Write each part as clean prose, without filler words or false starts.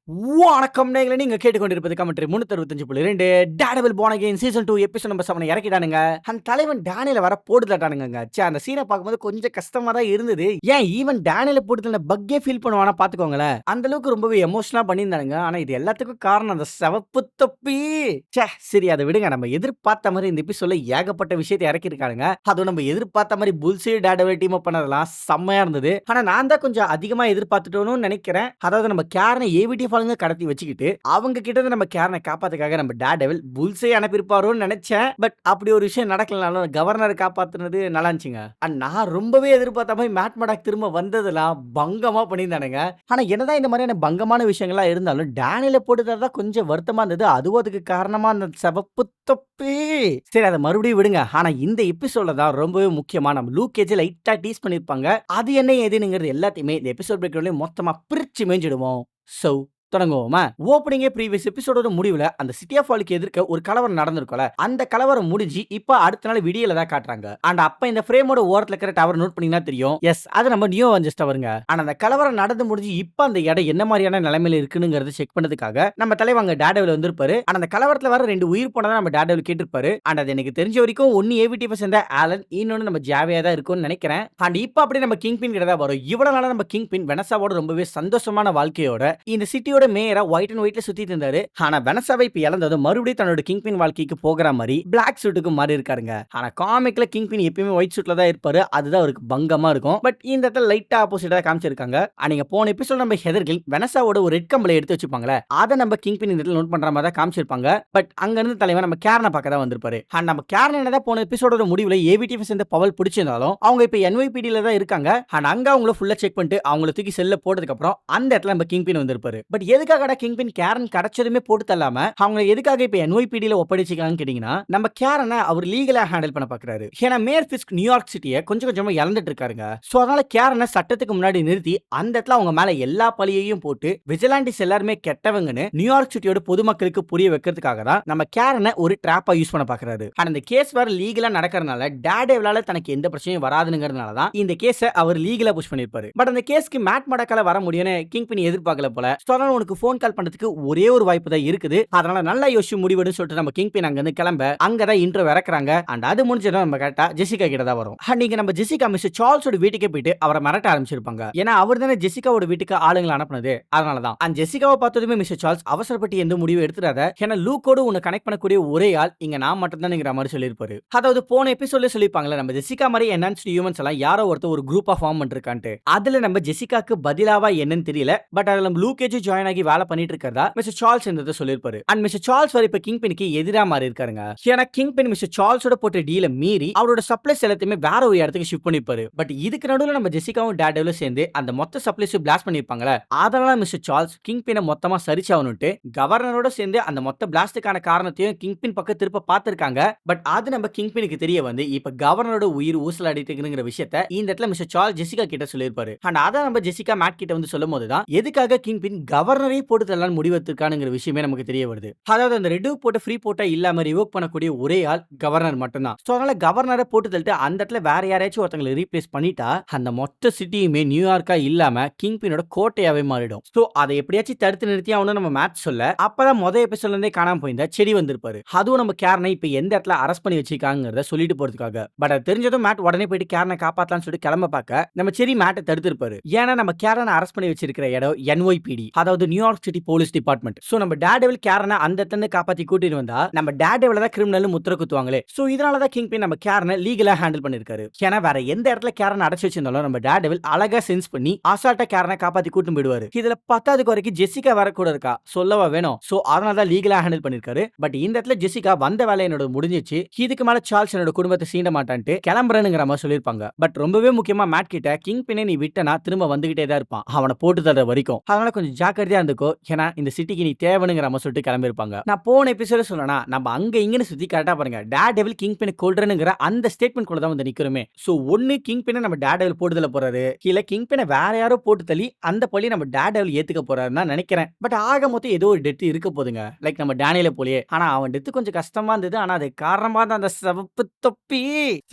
வணக்கம் நேயர்களே, நீங்க கேட்டுக்கொண்டிருப்பது commentary 365.2 Daredevil born again season 2 episode number 7 இறக்கிட்டானுங்க. அந்த தலைவன் டேனியல வேற போட்டு தட்டானுங்கங்க. அந்த சீனை பார்க்கும்போது கொஞ்சம் கஷ்டமா தான் இருந்தது. ஏன் ஈவன் டேனியல போட்டு தள்ள பக்கே ஃபீல் பண்ணுவானா பாத்துக்கோங்களேன். அந்த அளவுக்கு ரொம்பவே எமோஷனலா பண்ணியிருந்தானுங்க. ஆனா இது எல்லாத்துக்கும் காரணம் அந்த சிவப்பு தொப்பி. சரி அதை விடுங்க. நம்ம எதிர்பார்த்த மாதிரி இந்த எபிசோட்ல ஏகப்பட்ட விஷயத்தை இறக்கிருக்கானுங்க. அதுவும் நம்ம எதிர்பார்த்த மாதிரி புல்ஸே டேர்டெவில் டீம் அப் பண்ணதெல்லாம் செம்மையா இருந்தது. ஆனா நான் தான் கொஞ்சம் அதிகமா எதிர்பார்த்துட்டோம்னு நினைக்கிறேன். அதாவது நம்ம கேரனை ஏவிடி ஃபாலுங்க கடத்தி வச்சுக்கிட்டு அவங்க கிட்ட இருந்து நம்ம கேரனை காப்பாத்துக்காக நம்ம டேர்டெவில் புல்ஸே அனுப்பியிருப்பாரோன்னு நினைச்சேன். பட் அப்படி ஒரு விஷயம் நடக்கலனாலும் கவர்னரை காப்பாத்துனது நல்லா இருந்துச்சுங்க. நான் ரொம்பவே எதிர்பார்த்த மாதிரி மேட் மடாக் திரும்ப வந்ததெல்லாம் பங்கமா பண்ணியிருந்தானுங்க. ஆனா என்னதான் இந்த மாதிரியான பங்கமான விஷயங்கள்லாம் இருந்தாலும் டேனியல போட்டுதான் கொஞ்சம் வருத்தமா இருந்தது. அதுவும் அதுக்கு காரணமா அந்த சிவப்பு தொப்பி. சரி அதை மறுபடியும் விடுங்க. ஆனா இந்த எபிசோட்ல தான் ரொம்பவே முக்கியமா நம்ம லூக் கேஜ் லைட்டா டீஸ் பண்ணிருப்பாங்க. அது என்ன ஏதுங்கிறது எல்லாத்தையுமே இந்த எபிசோட் பிரேக்ல மொத்தமா பிரிச்சு மேஞ்சிடுவோம். சோ தொடங்குவோமா? ஓப்பனிங்கே ப்ரீவியஸ் எபிசோடோட முடிவுல அந்த சிட்டி ஆஃப் ஃபாலுக்கு எதிர்க்க ஒரு கலவரம் நடந்திருக்கும்ல. அந்த கலவரம் முடிஞ்சு இப்ப அடுத்த நாள் விடியல தான் காட்டுறாங்க. அண்ட் அப்ப இந்த ஃப்ரேமோட ஓரத்துல இருக்கிற டவர் நோட் பண்ணீங்கன்னா தெரியும். எஸ் அது நம்ம நியோ அவெஞ்சர்ஸ் டவருங்க. ஆனா அந்த கலவரம் நடந்து முடிஞ்சு இப்ப அந்த இடம் என்ன மாதிரியான நிலைமையில இருக்குங்கிறத செக் பண்ணதுக்காக நம்ம தலைவங்க டேர்டெவில் வந்திருப்பாரு. ஆனா அந்த கலவரத்துல வர 2 உயிர் போனதா நம்ம டேர்டெவில் கேட்டிருப்பாரு. அண்ட் அது எனக்கு தெரிஞ்ச வரைக்கும் ஒன்னு ஏவிடிஎஃப் சேர்ந்த ஆலன், இன்னொன்னு நம்ம ஜாவியா தான் இருக்கும்னு நினைக்கிறேன். அண்ட் இப்ப அப்படியே நம்ம கிங் பின் கிட்ட தான் வரும். இவ்வளவு நாளா நம்ம கிங் பின் வெனசாவோட ரொம்பவே சந்தோஷமான வாழ்க்கையோட இந்த சிட்டியோட மேயரா ஒயிட் அண்ட் ஒயிட்ல சுத்திட்டு இருந்தாரு. ஆனா வெனசாவை இப்ப இழந்ததும் மறுபடியும் தன்னோட கிங் பின் வாழ்க்கைக்கு போகிற மாதிரி பிளாக் சூட்டுக்கு மாறி இருக்காருங்க. ஆனா காமிக்ல கிங் பின் எப்பயுமே ஒயிட் சூட்ல தான் இருப்பாரு. அதுதான் அவருக்கு பங்கமா இருக்கும். பட் இந்த இடத்துல லைட்டா ஆப்போசிட்டா காமிச்சிருக்காங்க. நீங்க போன எபிசோட் நம்ம ஹெதர்கில் வெனசாவோட ஒரு ரெட் கம்பளை எடுத்து வச்சுப்பாங்களே, அதை நம்ம கிங் பின் இந்த இடத்துல நோட் பண்ற மாதிரி தான் காமிச்சிருப்பாங்க. பட் அங்க இருந்து தலைவன் நம்ம கேரனை பார்க்க தான் வந்திருப்பாரு. அண்ட் நம்ம கேரன் என்னதான் போன எபிசோடோட முடிவுல ஏவிடிஎஃப் சேர்ந்த பவல் பிடிச்சிருந்தாலும் அவங்க இப்ப என்ஒய்பிடில தான் இருக்காங்க. அண்ட் அங்க அவங்கள ஃபுல்லா செக் பண்ணிட்டு அவங்கள தூக்கி செல்ல போட்டதுக்கு அப்புறம் அந்த இடத்துல நம்ம கிங் பின் வந்திருப்பாரு. பட் எதுக்காக கிங் பின் கேரன் கிடைச்சதுமே போட்டு தள்ளாம அவங்க எதுக்காக இப்ப என்ஒய்பிடில ஒப்படைச்சிருக்காங்கன்னு கேட்டீங்கன்னா, நம்ம கேரனை அவர் லீகலா ஹேண்டில் பண்ண பாக்குறாரு. ஏன்னா மேயர் ஃபிஸ்க் நியூயார்க் சிட்டியை கொஞ்சம் கொஞ்சமா இழந்துட்டு இருக்காருங்க. சோ அதனால கேரனை சட்டத்துக்கு முன்னாடி நிறுத்தி அந்த இடத்துல அவங்க மேல எல்லா பழியையும் போட்டு விஜிலாண்டிஸ் எல்லாருமே கெட்டவங்கன்னு நியூயார்க் சிட்டியோட பொதுமக்களுக்கு புரிய வைக்கிறதுக்காக தான் நம்ம கேரனை ஒரு ட்ராப்பா யூஸ் பண்ண பாக்குறாரு. ஆனா இந்த கேஸ் வேற லீகலா நடக்கிறதுனால டேர்டெவிலால தனக்கு எந்த பிரச்சனையும் வராதுங்கிறதுனால தான் இந்த கேஸை அவர் லீகலா புஷ் பண்ணிருப்பாரு. பட் அந்த கேஸ்க்கு மேட் மடக்கால வர முடியும்னு கிங் பின் எதிர்பார்க்கல போல. சோ அதனால உனக்கு போன் கால் பண்றதுக்கு ஒரே ஒரு வாய்ப்பு தான் இருக்குது. அதனால நல்லா யோசிச்சு முடிவெடு சொல்லிட்டு நம்ம கிங் பின் அங்க இருந்து கிளம்ப அங்கதான் இன்ட்ரோ இறக்குறாங்க. அண்ட் அது முடிஞ்சதும் நம்ம கரெக்டா ஜெசிகா கிட்ட தான் வரும். நீங்க நம்ம ஜெசிகா மிஸ்டர் சார்ல்ஸோட வீட்டுக்கே போயிட்டு அவரை மிரட்ட ஆரம்பிச்சிருப்பாங்க. ஏன்னா அவர் தானே ஜெசிகாவோட வீட்டுக்கு ஆளுங்களை அனுப்புனது. அதனாலதான் அந்த ஜெசிகாவை பார்த்ததுமே மிஸ்டர் சார்ல்ஸ் அவசரப்பட்டு எந்த முடிவு எடுத்துறாத. ஏன்னா லூக்கோடு உன்னை கனெக்ட் பண்ணக்கூடிய ஒரே ஆள் இங்க நான் மட்டும் தான் மாதிரி சொல்லியிருப்பாரு. அதாவது போன எபிசோட்ல சொல்லிருப்பாங்களே நம்ம ஜெசிகா மாதிரி என்ஹான்ஸ்ட் ஹியூமன்ஸ் எல்லாம் யாரோ ஒருத்தர் ஒரு குரூப்பா ஃபார்ம் பண்ணிருக்கான்ட்டு. அதுல நம்ம ஜெசிகாக்கு பதிலாவா என்னன்னு தெரியல. பட் அதுல நம்ம லூக்கேஜ் ஜாயின் ஆகி வேலை பண்ணிட்டு இருக்கிறதா மிஸ்டர் சார்ல்ஸ் இருந்ததை சொல்லிருப்பாரு. அண்ட் மிஸ்டர் சார்ல்ஸ் வரை இப்ப கிங் பினுக்கு எதிரா மாறி இருக்காருங்க. ஏன்னா கிங் பின் மிஸ்டர் சார்ல்ஸோட போட்ட டீல மீறி அவரோட சப்ளைஸ் எல்லாத்தையுமே வேற ஒரு இடத்துக்கு ஷிஃப்ட் பண்ணிருப்பாரு. பட் இதுக்கு நடுவுல நம்ம ஜெசிகாவும் டேர்டெவிலும் சேர்ந்து அந்த மொத்த சப்ளைஸ் பிளாஸ்ட் பண்ணிருப்பாங்களே, அதனால மிஸ்டர் சார்ல்ஸ் கிங் பினை மொத்தமா சரிச்சாவணும்ட்டு கவர்னரோட சேர்ந்து அந்த மொத்த பிளாஸ்டுக்கான காரணத்தையும் கிங் பின் பக்கம் திருப்ப பார்த்திருக்காங்க. பட் அது நம்ம கிங் பினுக்கு தெரிய வந்து இப்ப கவர்னரோட உயிர் ஊசலாடிட்டுங்கிற விஷயத்தை இந்த இடத்துல மிஸ்டர் சார்ல்ஸ் ஜெசிகா கிட்ட சொல்லிருப்பாரு. அண்ட் அதை நம்ம ஜெசிகா மேட் கிட்ட வந்து சொல்லும் போதுதான் எதுக்காக கிங் பின் கவர்னரே போட்டு தரலான்னு முடிவெடுத்திருக்கானுங்கிற விஷயமே நமக்கு தெரிய வருது. அதாவது அந்த ரெட் போட்டு ஃப்ரீ போட்டா இல்லாம ரிவோக் பண்ணக்கூடிய ஒரே ஆள் கவர்னர் மட்டும்தான். சோ அதனால கவர்னரை போட்டு தள்ளிட்டு அந்த இடத்துல வேற யாரையாச்சும் ஒருத்தங்களை ரீப்ளேஸ் பண்ணிட்டா அந்த மொத்த சிட்டியுமே நியூயார்க்கா இல்லாம கிங் பினோட கோட்டையாவே மாறிடும். சோ அதை எப்படியாச்சும் தடுத்து நிறுத்தி அவனு நம்ம மேட்ச் சொல்ல அப்பதான் முதல் எபிசோட்ல இருந்தே காணாம போயிருந்தா செடி வந்திருப்பாரு. அதுவும் நம்ம கேரனை இப்ப எந்த இடத்துல அரெஸ்ட் பண்ணி வச்சிருக்காங்கிறத சொல்லிட்டு போறதுக்காக. பட் அது தெரிஞ்சதும் மேட் உடனே போயிட்டு கேரனை காப்பாத்தலாம்னு சொல்லிட்டு கிளம்ப பார்க்க நம்ம செடி மேட்டை தடுத்திருப்பாரு. ஏன்னா நம்ம கேரனை அரெஸ்ட் பண்ணி வச்சிருக்கிற இடம் என்ஒய்பிடி, அதாவது New York city police department. So நம்ம டேர்டெவில் கேரனை அந்த இடத்துல காப்பாத்தி கூட்டிட்டு வந்தா நம்ம டேர்டெவில தான் கிரிமினல் முத்திர குத்துவாங்களே. சோ இதனால தான் கிங் பின் நம்ம கேரனை லீகலா ஹேண்டில் பண்ணிருக்காரு. ஏன்னா வேற எந்த இடத்துல கேரனை அடைச்சு வச்சிருந்தாலும் நம்ம டேர்டெவில் அழகா சென்ஸ் பண்ணி அசால்ட்டா கேரனை காப்பாத்தி கூட்டு போயிடுவாரு. இதுல 10வது வரைக்கும் ஜெசிகா வர கூட இருக்கா, சொல்லவா வேணும். சோ அதனால தான் லீகலா ஹேண்டில் பண்ணிருக்காரு. பட் இந்த இடத்துல ஜெசிகா வந்த வேலை என்னோட முடிஞ்சிச்சு, இதுக்கு மேல சார்ல்ஸ் என்னோட குடும்பத்தை சீண்ட மாட்டான்ட்டு கிளம்புறேங்கிற மாதிரி சொல்லிருப்பாங்க. பட் ரொம்பவே முக்கியமா மேட் கிட்ட கிங் பின்னை நீ விட்டனா திரும்ப வந்துகிட்டே தான் இருப்பான் அவனை போட்டு தர வரைக்கும். அதனால கொஞ்சம் ஜாக்கிரதையா இருந்துக்கோ, ஏன்னா இந்த சிட்டிக்கு நீ தேவனுங்கிற மாதிரி சொல்லிட்டு கிளம்பிருப்பாங்க. நான் போன எபிசோட சொன்னா நம்ம அங்க இங்கன்னு சுத்தி கரெக்டா பாருங்க டேர்டெவில் கிங் பின் கொல்றேனுங்கிற அந்த ஸ்டேட்மெண்ட் கூட தான் வந்து நிக்கிறோமே. சோ ஒன்னு கிங் பின்னை நம்ம டேர்டெவில் போட்டுதல போறாரு, இல்ல கிங் பின்னை வேற யாரோ போட்டு தள்ளி அந்த பழி நம்ம டேர்டெவில் ஏத்துக்க போறாருன்னு நினைக்கிறேன். பட் ஆக மொத்தம் ஏதோ ஒரு டெத் இருக்க போதுங்க, லைக் நம்ம டேனியல போலயே. ஆனா அவன் டெத் கொஞ்சம் கஷ்டமா இருந்தது. ஆனா அது காரணமா தான் அந்த சிவப்பு தொப்பி.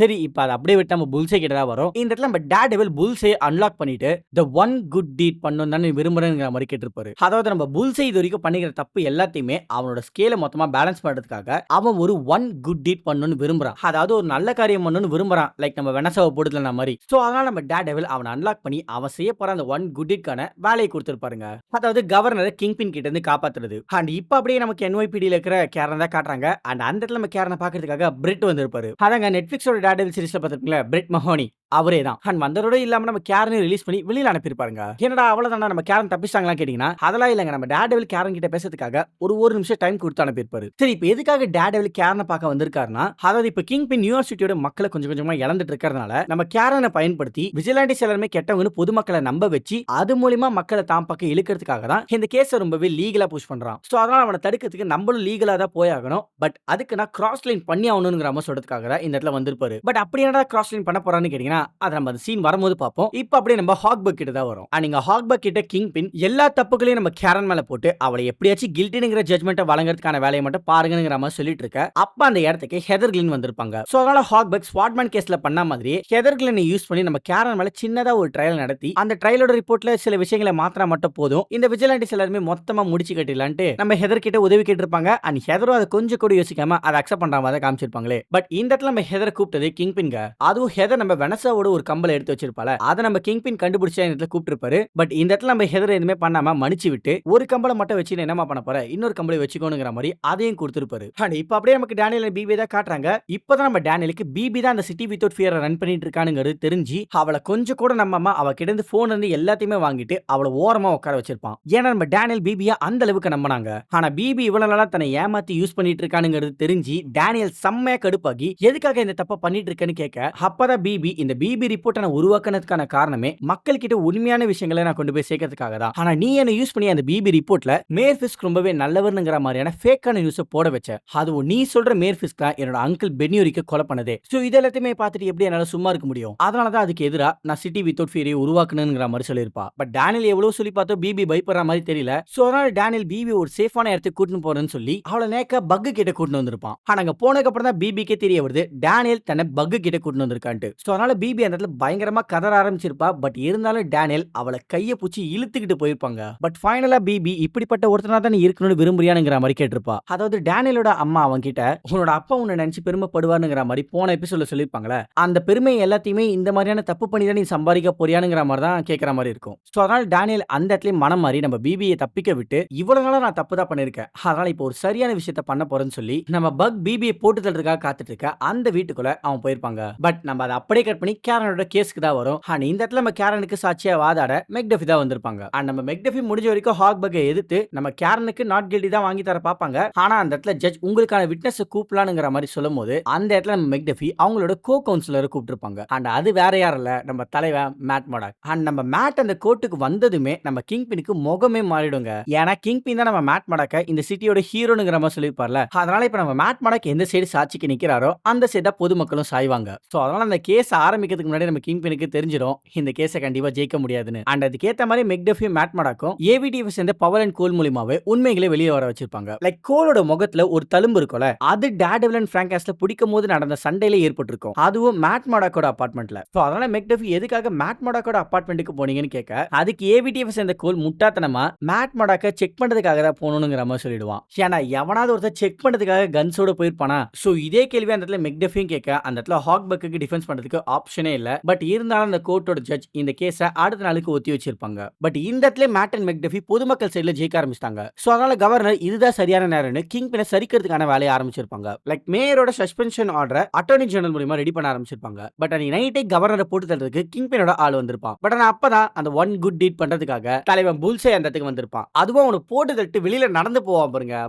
சரி இப்ப அதை அப்படியே விட்டு நம்ம புல்ஸே கிட்ட தான் வரும். இந்த இடத்துல நம்ம டேர்டெவில் புல்ஸே அன்லாக் பண்ணிட்டு தி ஒன் குட் டீட் பண்ணணும் தானே விரும்புறேங்கிற மாதிரி கேட்டிருப்பாரு. அதாவது நம்ம புல்சை இது வரைக்கும் பண்ணிக்கிற தப்பு எல்லாத்தையுமே அவனோட ஸ்கேல மொத்தமா பேலன்ஸ் பண்றதுக்காக அவன் ஒரு ஒன் குட் டீட் பண்ணணும்னு விரும்புறான். அதாவது ஒரு நல்ல காரியம் பண்ணணும்னு விரும்புறான். லைக் நம்ம வெனசாவை போடுதல மாதிரி. சோ அதனால நம்ம டேர்டெவில் அவனை அன்லாக் பண்ணி அவன் செய்ய போற அந்த ஒன் குட் டீட்கான வேலையை கொடுத்திருப்பாருங்க. அதாவது கவர்னரை கிங்பின் கிட்ட இருந்து காப்பாத்துறது. அண்ட் இப்ப அப்படியே நமக்கு NYPD இருக்கிற கேரன் தான் காட்டுறாங்க. அண்ட் அந்த இடத்துல நம்ம கேரனை பாக்குறதுக்காக பிரெட் வந்திருப்பாரு. அதாங்க நெட்ஃபிளிக்ஸோட டேர்டெவில் சீரிஸ்ல பாத்துருக்கீங்களா, பிரெட் மஹோனி அவரே தான். அண்ட் வந்ததோட இல்லாம நம்ம கேரனை ரிலீஸ் பண்ணி வெளியில அனுப்பியிருப்பாருங்க. என்னடா அவ்வளவுதானா நம்ம கேரன் தப்பிச்சாங்களா கேட்டீங்கன்னா அதெல்லாம் இல்லங்க. நம்ம டேர்டெவில் கேரன் கிட்ட பேசுறதுக்காக ஒரு நிமிஷம் டைம் கொடுத்து அனுப்பியிருப்பாரு. சரி இப்போ எதுக்காக டேர்டெவில் கேரனை பார்க்க வந்திருக்காருன்னா, அதாவது இப்போ கிங்பின் யூனிவர்சிட்டியோட மக்களை கொஞ்சம் கொஞ்சமா இழந்துட்டு இருக்கிறதுனால நம்ம கேரனை பயன்படுத்தி விஜிலாண்டிஸ் எல்லாருமே கெட்டவங்கன்னு பொதுமக்களை நம்ப வச்சு அது மூலியமா மக்களை தாம் பக்கம் இழுக்கிறதுக்காக தான் இந்த கேஸை ரொம்பவே லீகலா புஷ் பண்றான். சோ அதனால அவனை தடுக்கிறதுக்கு நம்மளும் லீகலா தான் போயாகணும். பட் அதுக்கு நான் கிராஸ் லைன் பண்ணி ஆகணுங்கிற மாதிரி சொல்றதுக்காக தான் இந்த இடத்துல வந்திருப்பாரு. பட் அப்படி என்னடா கிராஸ் லைன் பண்ண போறான்னு கேட்டீங்கன்னா அதை நம்ம அந்த சீன் வரும்போது பார்ப்போம். இப்போ அப்படியே நம்ம ஹாக்பக் கிட்ட தான் வரும். நீங்க ஹாக்பக் கிட்ட கிங்பின் எல்லா தப்புகளையும் நம்ம கேரன் மேல போட்டு அவளை எப்படியாச்சும் கில்ட்டிங்கிற ஜட்மெண்ட்டை வழங்குறதுக்கான வேலையை மட்டும் பாருங்கிற மாதிரி சொல்லிட்டு இருக்க அப்ப அந்த இடத்துக்கு ஹெதர் கிளின் வந்திருப்பாங்க. சோ அதனால ஹாக்பக் ஸ்வாட்மேன் கேஸ்ல பண்ண மாதிரி ஹெதர் கிளினை யூஸ் பண்ணி நம்ம கேரன் மேல சின்னதா ஒரு ட்ரையல் நடத்தி அந்த ட்ரையலோட ரிப்போர்ட்ல சில விஷயங்களை மாத்திரா மட்டும் போதும் இந்த விஜிலாண்டிஸ் எல்லாருமே மொத்தமா முடிச்சு கட்டிடலான்ட்டு நம்ம ஹெதர் கிட்ட உதவி கேட்டிருப்பாங்க. அண்ட் ஹெதரும் அதை கொஞ்சம் கூட யோசிக்காம அதை அக்செப்ட் பண்ற மாதிரி காமிச்சிருப்பாங்களே. பட் இந்த இடத்துல நம்ம ஹெதரை கூப்பிட்டது கிங்பின்ங்க. அதுவும் ஹெதர் நம்ம வெனசாவோட ஒரு கம்பளை எடுத்து வச்சிருப்பால அதை நம்ம கிங்பின் கண்டுபிடிச்ச இடத்துல கூப்பிட்டுருப்பாரு. பட் இந்த இடத்துல நம்ம ஹெதர் எதுவுமே பண்ணாம மன்னிச்சு விட்டு ஒரு கம்பளை மட்டும் வச்சு என்னமா பண்ண போற இன்னொரு கம்பளை வச்சுக்கோங்கிற மாதிரி அதையும் கொடுத்திருப்பாரு. இப்ப அப்படியே நமக்கு டேனியல் பிபி தான் காட்டுறாங்க. இப்பதான் நம்ம டேனியலுக்கு பிபி தான் அந்த சிட்டி வித்வுட் ஃபியர் ரன் பண்ணிட்டு இருக்கானுங்கிறது தெரிஞ்சு அவளை கொஞ்சம் கூட நம்ம அவ கிட்ட இருந்து போன் இருந்து எல்லாத்தையுமே வாங்கிட்டு அவளை ஓரமா உட்கார வச்சிருப்பான். ஏன்னா நம்ம டேனியல் பிபியா அந்த அளவுக்கு நம்பினாங்க. ஆனா பிபி இவ்வளவு நாளா தன்னை ஏமாத்தி யூஸ் பண்ணிட்டு இருக்கானுங்கிறது தெரிஞ்சு டேனியல் செம்மையா கடுப்பாகி எதுக்காக இந்த தப்ப பண்ணிட்டு இருக்கேன்னு கேட்க அப்பதான் பிபி இந்த பிபி ரிப்போர்ட்டை நான் உருவாக்குனதுக்கான காரணமே மக்கள் கிட்ட உண்மையான விஷயங்களை நான் கொண்டு போய் சேர்க்கறதுக்காக தான். ஆனா நீ என்ன யூஸ் பண்ணி அந்த பிபி ரிப்போர்ட்ல மேர்ஃபிஸ்க் ரொம்பவே நல்லவர்ங்கிற மாதிரியான ஃபேக்கான நியூஸை போட வச்ச. அதுவும் நீ சொல்ற மேர்ஃபிஸ்க் தான் என்னோட அங்கிள் பென்யூரிக்கு கொலை பண்ணதே. சோ இதெல்லாத்தையுமே பார்த்துட்டு எப்படி என்னால சும்மா இருக்க முடியும்? அதனாலதான் அதுக்கு எதிரா நான் சிட்டி வித்வுட் ஃபியரை உருவாக்கணுங்கிற மாதிரி சொல்லியிருப்பா. பட் டேனியல் எவ்வளவு சொல்லி பார்த்தோம் பிபி பயப்படுற மாதிரி தெரியல. சோ அதனால டேனியல் பிபி ஒரு சேஃபான இடத்துக்கு கூட்டிட்டு போறேன்னு சொல்லி அவளை நேக்க பக்கு கிட்ட கூட்டிட்டு வந்திருப்பான். ஆனா அங்க போனதுக்கு அப்புறம் தான் பிபிக்கே தெரிய வருது டேனியல் தன்னை பக்கு கிட்ட கூட்டிட்டு வந்திருக்கான்ட்டு. சோ அதனால பிபி அந்த இடத்துல பயங்கரமா கதற ஆரம்பிச்சிருப்பா. பட் இருந்தாலும் டேனியல் அவளை கையை பூச்சி இழுத்துக்கிட்டு போயிருப்பாங்க. பட் ஃபைனலா பிபி இப்படிப்பட்ட ஒருத்தனா தான் நீ இருக்கணும்னு விரும்புறியானுங்கிற மாதிரி கேட்டிருப்பா. அதாவது டேனியலோட அம்மா அவங்க கிட்ட உன்னோட அப்பா உன்னை நினைச்சு பெருமைப்படுவாருங்கிற மாதிரி போன எபிசோட்ல சொல்லிருப்பாங்களே. அந்த பெருமை எல்லாத்தையுமே இந்த மாதிரியான தப்பு பண்ணி தான் நீ சம்பாதிக்க போறியானுங்கிற மாதிரி தான் கேட்கற மாதிரி இருக்கும். சோ அதனால டேனியல் அந்த இடத்துல மனம் மாறி நம்ம பிபியை தப்பிக்க விட்டு இவ்வளவு நாளா நான் தப்பு தான் பண்ணிருக்கேன். அதனால இப்போ ஒரு சரியான விஷயத்த பண்ண போறேன்னு சொல்லி நம்ம பக் பிபியை போட்டு தள்ளுறதுக்காக காத்துட்டு இருக்க அந்த வீட்டுக்குள்ள அவன் போயிருப்பாங்க. பட் நம்ம அதை அப்படியே கட் பண்ணி கேரனோட கேஸ்க்கு தான் வரும். இந்த இடத்துல நம்ம கேரனுக்கு சாட்சியா வாதாட மெக்டஃபி தான் வந்திருப்பாங்க. நம்ம மெக்டஃபி முடிஞ்ச வரைக்கும் ஹாக்பக்கை எதிர்த்து நம்ம கேரனுக்கு நாட் கில்டி தான் வாங்கி தர பாப்பாங்க. ஆனா அந்த இடத்துல ஜட்ஜ் உங்களுக்கான விட்னஸ் கூப்பிடலாம்ங்கிற மாதிரி சொல்லும் போது அந்த இடத்துல நம்ம மெக்டஃபி அவங்களோட கோ கவுன்சிலரை கூப்பிட்டுருப்பாங்க. அண்ட் அது வேற யாரும் இல்ல நம்ம தலைவன் மேட் மொடாக். அண்ட் நம்ம மேட் அந்த கோர்ட்டுக்கு வந்ததுமே நம்ம கிங்பினுக்கு முகமே மாறிடுங்க. ஏன்னா கிங்பின் தான் நம்ம மேட் மொடாக்க இந்த சிட்டியோட ஹீரோனுங்கிற மாதிரி சொல்லியிருப்பார்ல. அதனால இப்ப நம்ம மேட் மொடாக் எந்த சைடு சாட்சிக்கு நிக்கிறாரோ அந்த சைடா பொதுமக்களும் சாய்வாங்க. சோ அதனால அந்த கேஸ் ஆரம்பிக்கிறதுக்கு முன்னாடி நம்ம கிங்பினுக்கு தெரிஞ்சிடும் இந்த கேஸை கண்டிப்பா ஜெயிக்க முடியாதுன்னு. அண்ட் அதுக்கேற்ற மாதிரி மெக்டஃபியும் மேட் மொடாக்கும் ஏவிடிஎஃப் சேர்ந்த பவர் அண்ட் கோல் மூலமாவே உண்மைகளை வெளியே வர வச்சிருப்பாங்க. லைக் கோலோட முகத்துல ஒரு தழும்பு இருக்கும்ல, அது டேர்டெவில் அண்ட் ஃபிராங்காஸ்ல பிடிக்கும் போது நடந்த சண்டையில ஏற்பட்டிருக்கும். அதுவும் மேட் மொடாக்கோட அபார்ட்மெண்ட்ல. சோ அதனால மெக்டஃபி எதுக்காக மேட் மொடாக்கோட அபார்ட்மெண்ட்டுக்கு போனீங்கன்னு கேட்க அதுக்கு ஏவிடிஎஃப் சேர்ந்த கோல் முட்டாத்தனமா மேட் மொடாக்க செக் பண்றதுக்காக தான் போகணுங்கிற மாதிரி சொல்லிடுவான். ஏன்னா எவனாவது ஒருத்தர் செக் பண்றதுக்காக கன்ஸோட போயிருப்பானா? சோ இதே கேள்வி அந்த இடத்துல மெக்டஃபியும் கேட்க அந்த இடத்துல ஹாக்பக்கு டிஃபென்ஸ் பண்றதுக்கு ஆப்ஷனே இல்ல. பட் இருந்தாலும் அந்த கோர்ட்டோட ஜட்ஜ் இந்த கேஸை அடுத்த நாளுக்கு ஒத்தி வச்சிருப்பாங்க. பட் இந்த இடத்துல மேட் அண்ட் மெக்டஃபி பொதுமக்கள் சைடுல ஜெயிக்க ஆரம்பிச்சிட்டாங்க. சோ அதனால கவர்னர் இதுதான் சரியான நேரம்னு கிங்பினை சரிக்கிறதுக்கான வேலையை ஆரம்பிச்சிருப்பாங்க. லைக் மேயரோட சஸ்பென்ஷன் ஆர்டரை அட்டார்னி ஜெனரல் மூலமா ரெடி பண்ண ஆரம்பிச்சிருப்பாங்க. பட் அன்னைக்கு நைட்டே கவர்னரை போட்டு தள்ளுறதுக்கு கிங்பினோட ஆள் வந்திருப்பான். பட் ஆனா அப்பதான் அந்த ஒன் குட் டீட் பண்றதுக்காக தலைவன் புல்சே அந்த இடத்துக்கு வந்திருப்பான். அதுவும் அவனை போட்டு தட்டு வெளியில நடந்து போவான் பாருங்க,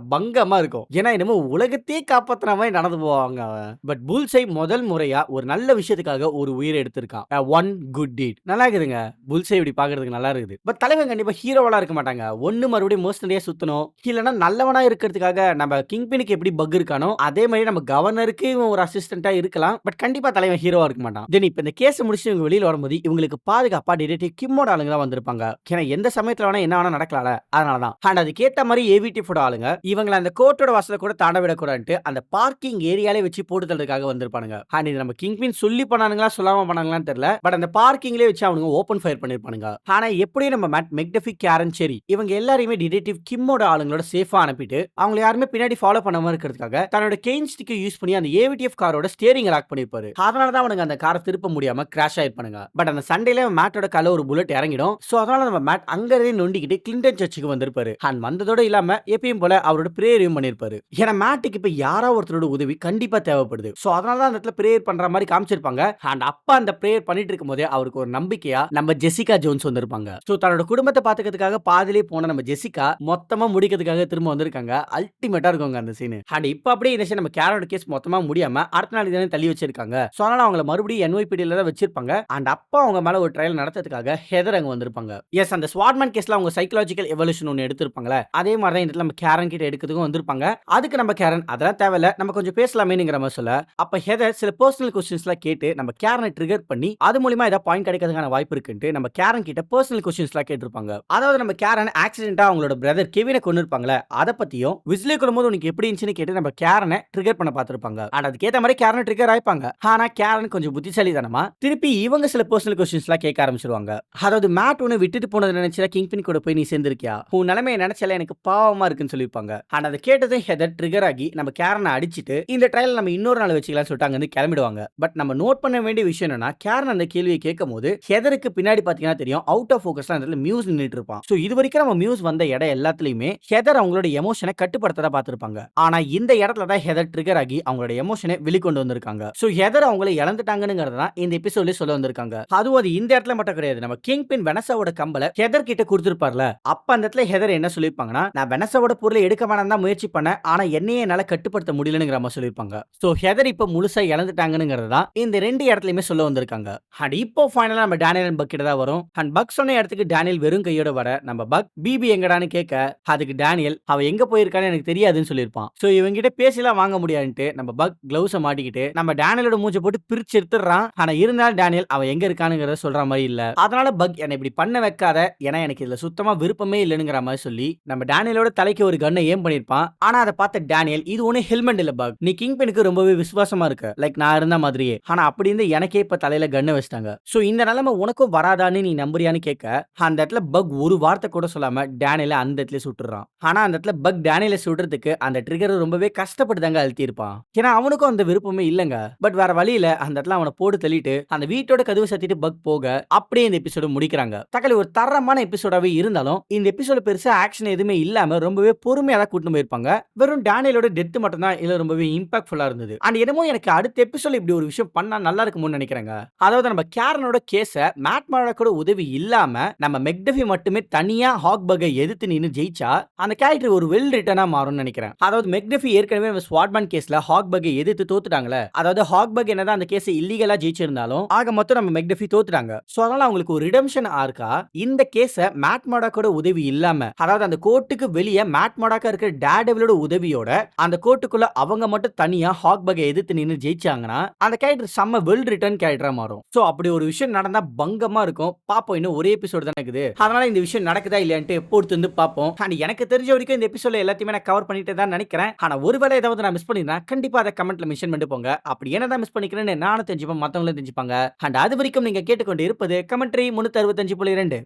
பங்கமா இருக்கும். ஏன்னா என்னமோ உலகத்தையே காப்பாத்துற மாதிரி நடந்து போவாங்க. பட் புல்சே முதல் முறையா ஒரு நல்ல விஷயத்துக்காக ஒரு உயிரை எடுத்திருக்கான். ஒன் குட் டீட் நல்லா இருக்குதுங்க. புல்சே இப்படி பாக்குறதுக்கு நல்லா இருக்குது. பட் தலைவன் கண்டிப்பா ஹீரோவா இருக்க மாட்டாங்க. ஒண்ணு மறுபடியும் மோஸ்ட்லியா சுத்தணும், இல்லனா நல்லவனா இருக்கிறதுக்காக நம்ம கிங்பினுக்கு எப்படி பக் இருக்கானோ அதே மாதிரி நம்ம கவர்னருக்கு இவன் ஒரு அசிஸ்டன்டா இருக்கலாம். பட் கண்டிப்பா தலைவன் ஹீரோவா இருக்க மாட்டான். தென் இப்ப இந்த கேஸ் முடிச்சு இவங்க வெளியில வரும்போது இவங்களுக்கு பாதுகாப்பா டிடெக்டிவ் கிம்மோட ஆளுங்க தான் வந்திருப்பாங்க. ஏன்னா எந்த சமயத்துல வேணா என்ன வேணா நடக்கலாம்ல, அதனாலதான். அண்ட் அதுக்கேத்த மாதிரி ஏவிடிஎஃப் ஆளுங்க இவங்களை அந்த கோர்ட்டோட வாசல கூட தாண்ட விடக்கூடாதுன்னு அந்த பார்க்கிங் ஏரியாலே வச்சு போட்டு தள்ளுறதுக்காக வந்திருப்பானுங்க. அண்ட் இது நம்ம கிங்பின் சொல்லி பண்ணானுங்களா சொல்லாம பண்ணாங்களான்னு தெரியல. பட் அந்த பார்க்கிங்லயே வச்சு அவனுங்க ஓப்பன் ஃபயர் பண்ணிருப்பானுங்க. ஆனா எப்படியும் நம்ம மேட் மெக்டஃபி, கேரன், செர்ரி இவங்க எல்லாரையுமே டிடெக்டிவ் கிம்மோட ஆளுங்களோட சேஃபா அனுப்பிட்டு அவங்கள யாருமே பின்னாடி ஃபாலோ பண்ணாம இருக்கிறதுக்காக தன்னோட கெயின் ஸ்டிக்கை யூஸ் பண்ணி அந்த ஏவிடிஎஃப் காரோட ஸ்டீரிங் லாக் பண்ணிருப்பாரு. அதனால தான் அவனுங்க அந்த காரை திருப்ப முடியாம கிராஷ் ஆயிருப்பானுங்க. பட் அந்த சண்டையில மேட்டோட கால ஒரு புல்லட் இறங்கிடும். சோ அதனால நம்ம மேட் அங்க இருந்தே நொண்டிக்கிட்டு கிளின்டன் சர்ச்சுக்கு வந்திருப்பாரு. அண்ட் வந்ததோட இல்லாம எப்பயும் போல அவரோட பிரேயரையும் பண்ணிருப்பாரு. ஏன்னா மேட்டுக்கு இப்ப யாரோ ஒருத்தரோட உதவி கண்டிப்பா தேவைப்படுது. சோ அதனால தான் அந்த இடத்துல பிரேயர் பண்ற மாதிரி காமிச்சிருப்பாங்க. அண்ட் அப்பா அந்த பிரேயர் பண்ணிட்டு இருக்கும்போதே அவருக்கு ஒரு நம்பிக்கையா நம்ம ஜெசிகா ஜோன்ஸ் வந்திருப்பாங்க. சோ தன்னோட குடும்பத்தை பாத்துக்கிறதுக்காக பாதியிலே போன நம்ம ஜெசிகா மொத்தமா முடிக்கிறதுக்காக திரும்ப வந்திருக்காங்க. அல்டிமேட்டா இருக்குங்க அந்த சீன். அண்ட் இப்ப அப்படியே இந்த நம்ம கேரோட கேஸ் மொத்தமா முடியாம அடுத்த நாள் இதனை தள்ளி வச்சிருக்காங்க. சோ அதனால அவங்கள மறுபடியும் NYPD தான் வச்சிருப்பாங்க. அண்ட் அப்பா அவங்க மேல ஒரு ட்ரையல் நடத்துறதுக்காக ஹெதர் அங்க வந்திருப்பாங்க. எஸ், அந்த ஸ்வாட்மேன் கேஸ்ல அவங்க சைக்காலஜிக்கல் எவல்யூஷன் ஒன்னு எடுத்திருப்பாங்கல, அதே மாதிரி தான் இந்த நம்ம கேரன் கிட்ட எடுக்கிறதுக்கும் வந்திருப்பாங்க. அதுக்கு நம்ம கேரன் அதெல்லாம் தேவையில்ல, நம்ம கொஞ்சம் பேசலாமேங்கிற மாதிரி சொல்ல, அப்ப ஹெதர் சில பர்சனல் கொஸ்டின்ஸ்லாம் கேட்டு நம்ம கேரனை ட்ரிகர் பண்ணி அது மூலமா ஏதாவது பாயிண்ட் கிடைக்கிறதுக்கான வாய்ப்பு இருக்குன்ட்டு நம்ம கேரன் கிட்ட பர்சனல் கொஸ்டின்ஸ்லாம் கேட்டிருப்பாங்க. அதாவது நம்ம கேரன் ஆக்சிடென்ட்டா அவங்களோட பிரதர் கெவினை கொன்னிருப்பாங்கல, அத பத்தியும் விசிலே கொல்லும்போது உனக்கு எப்படி இருந்துச்சுன்னு கேட்டு நம்ம கேரனை ட்ரிகர் பண்ண பார்த்திருப்பாங்க. அண்ட் அதுக்கேத்த மாதிரி கேரன் ட்ரிகர் ஆயிப்பாங்க. ஆனா கேரன் கொஞ்சம் புத்திசாலித்தனமா திருப்பி இவங்க சில பர்சனல் கொஸ்டின்ஸ்லாம் கேட்க ஆரம்பிச்சிருவாங்க. அதாவது மேட் உன்னை விட்டுட்டு போனதை நினைச்சா கிங்பின் கூட போய் நீ சேர்ந்திருக்கியா, உன் நிலைமையை நினைச்சால எனக்கு பாவமா இருக்குன்னு சொல்லியிருப்பாங்க. ஆனா அதை கேட்டதும் ஹெதர் ட்ரிகர் ஆகி நம்ம கேரனை அடிச்சிட்டு இந்த ட்ரையல் நம்ம இன்னொரு நாள் வச்சுக்கலாம் சொல்லிட்டு அங்க இருந்து கிளம்பிடுவாங்க. பட் நம்ம நோட் பண்ண வேண்டிய விஷயம் என்னன்னா, கேரன் அந்த கேள்வியை கேட்கும் போது ஹெதருக்கு பின்னாடி பாத்தீங்கன்னா தெரியும் அவுட் ஆஃப் ஃபோக்கஸ்ல அந்த மியூஸ் நின்னுட்டு இருப்பான். சோ இது வரைக்கும் நம்ம மியூஸ் வந்த இடம் எல்லாத்துலயுமே ஹெதர் அவங்களோட எமோஷனை கட்டுப்படுத்ததா பார்த்திருப்பாங்க. ஆனா இந்த இடத்துல தான் ஹெதர் ட்ரிகர் ஆகி அவங்களோட எமோஷனை வெளிக்கொண்டு வந்திருக்காங்க. சோ ஹெதர் அவங்களை இழந்துட்டாங்கங்கிறத தான் இந்த எபிசோட்ல சொல்ல வந்திருக்காங்க. அதுவும் அது இந்த இடத்துல மட்டும் கிடையாது. நம்ம கிங்பின் வெனசாவோட கம்பல ஹெதர் கிட்ட கொடுத்திருப்பார்ல, அப்ப அந்த இடத்துல ஹெதர் என்ன சொல்லிருப்பாங்கன்னா, நான் வெனசாவோட பொருளை எடுக்க வேணாம் தான் முயற்சி பண்ணேன், ஆனா என்னையே என்னால கட்டுப்படுத்த முடியலங்கிற மாதிரி சொல்லிருப்பாங்க. சோ ஹெதர் இப்ப முழுசா இழந்துட்டாங்கங்கிறத தான் இந்த ரெண்டு இடத்துலயுமே சொல்ல வந்திருக்காங்க. அண்ட் இப்போ ஃபைனலா நம்ம டேனியல் அண்ட் பக் கிட்ட தான் வரும். அண்ட் பக் சொன்ன இடத்துக்கு டேனியல் வெறும் கையோட வர நம்ம பக் பிபி எங்கடான்னு கேட்க, அதுக்கு டேனியல் அவ எங்க போயிருக்கான்னு எனக்கு தெரியாதுன்னு சொல்லிருப்பான். சோ இவங்க கிட்ட பேசிலாம் வாங்க முடியாதுன்ட்டு நம்ம பக் கிளவுஸ மாட்டிக்கிட்டு நம்ம டேனியலோட மூஞ்ச போட்டு பிரிச்சு எடுத்துறான். ஆனா இருந்தாலும் டேனியல் அவ எங்க இருக்கானுங்கிறத சொல்ற மாதிரி இல்ல. அதனால பக் என்ன இப்படி பண்ண வைக்காத, ஏன்னா எனக்கு இதுல சுத்தமா விருப்பமே இல்லைங்கிற மாதிரி சொல்லி நம்ம டேனியலோட தலைக்கு ஒரு கன்னை ஏம் பண்ணிருப்பான். ஆனா அதை பார்த்த டேனியல், இது ஒண்ணு ஹெல்மெட் இல்ல பக், நீ கிங்பினுக்கு ரொம்பவே விசுவாசமா இருக்க, லைக் நான் இருந்த மாதிரியே, ஆனா அப்படி இருந்து எனக்கே இப்ப தலையில கன்னை வச்சிட்டாங்க. சோ இந்த நிலைமை உனக்கும் வராதான்னு நீ நம்புறியான்னு கேட்க, அந்த இடத்துல பக் ஒரு வார்த்தை கூட சொல்லாம டேனியல அந்த இடத்துல சுட்டுறான். ஆனா அந்த இடத்துல பக் டேனியல சுடுறதுக்கு அந்த ட்ரிகர் ரொம்பவே கஷ்டப்பட்டு தாங்க அழுத்தி இருப்பான். ஏன்னா அவனுக்கும் அந்த விருப்பமே இல்லங்க. பட் வேற வழியில அந்த இடத்துல அவனை போட்டு தள்ளிட்டு அந்த வீட்டோட கதவு சத்திட்டு பக் போக அப்படியே இந்த எபிசோட முடிக்கிறாங்க. தக்காளி ஒரு தரமான எபிசோடாவே இருந்தாலும் இந்த எபிசோட பெருசா ஆக்ஷன் எதுவுமே இல்லாம ரொம்பவே பொறுமையா தான் கூட்டிட்டு போயிருப்பாங்க. வெறும் டேனியலோட டெத் மட்டும் தான் இதுல ரொம்பவே இம்பாக்ட்ஃபுல்லா இருந்தது. அண்ட் என்னமோ எனக்கு அடுத்த எபிசோட்ல இப்படி ஒரு விஷயம் பண்ணா நல்லா இருக்கும்னு நினைக்கிறேங்க. அதாவது நம்ம கேரனோட கேஸ மேட் மார்டாக்கோட உதவி இல்லாம நம்ம மெக்டஃபி மட்டுமே தனியா ஹாக்பர்கை எதிர்த்து நின்னு ஜெயிச்சா அந்த கேரக்டர் ஒரு வெல் ரிட்டனா மாறும்னு நினைக்கிறேன். அதாவது மெக்டஃபி ஏற்கனவே நம்ம ஸ்வாட்மேன் கேஸ்ல ஹாக்பர்கை எதிர்த்து தோத்துட்டாங்களே, அதாவது ஹாக்பர்க் என்னதான் அந்த கேஸ் இல்லீகலா ஜெயிச்சிருந்தாலும் ஆக மொத்தம் நம்ம மெக்டஃபி தோத்துட்டாங்க. சோ அதனால அவங்களுக்கு ஒரு ரிடம்ஷன் ஆர்க்கா இந்த கேஸ மேட் மார்டாக்கோட உதவி இல்லாம, அதாவது அந்த கோர்ட்டுக்கு வெளியே மேட் மார்டாக்கா இருக்கிற டேர்டெவிலோட உதவியோட அந்த கோர்ட்டுக்குள்ள அவங்க மட்டும் தனியா ஹாக்பர்கை எதிர்த்து நின்னு ஜெயிச்சாங்கன்னா அந்த கேரக்டர் செம்ம வெல் ரிட்டன் கேரக்டரா மாறும். சோ அப்படி ஒரு விஷயம் நடந்தா பங்கமா இருக்கும். பாப்போம், இன்னும் ஒரே எபிசோட் தான் இருக்குது. அதனால இந்த விஷயம் நடக்குதா இல்லையான்ட்டு பொறுத்து வந்து பாப்போம். அண்ட் எனக்கு தெரிஞ்ச வரைக்கும் இந்த எபிசோட்ல எல்லாத்தையுமே நான் கவர் பண்ணிட்டு தான் நினைக்கிறேன். ஆனா ஒருவேளை ஏதாவது நான் மிஸ் பண்ணிருந்தா கண்டிப்பா அதை கமெண்ட்ல மென்ஷன் பண்ணிட்டு போங்க. அப்படி என்னதான் மிஸ் பண்ணிக்கிறேன்னு நானும் தெரிஞ்சுப்பேன், மத்தவங்களும் தெரிஞ்சுப்பாங்க. அண்ட் அது வரைக்கும் நீங்க கேட்டுக்கொண்டு இருப்பது கமெண்ட்ரி 365.2.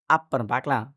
அப்புறம் பார்க்கலாம்.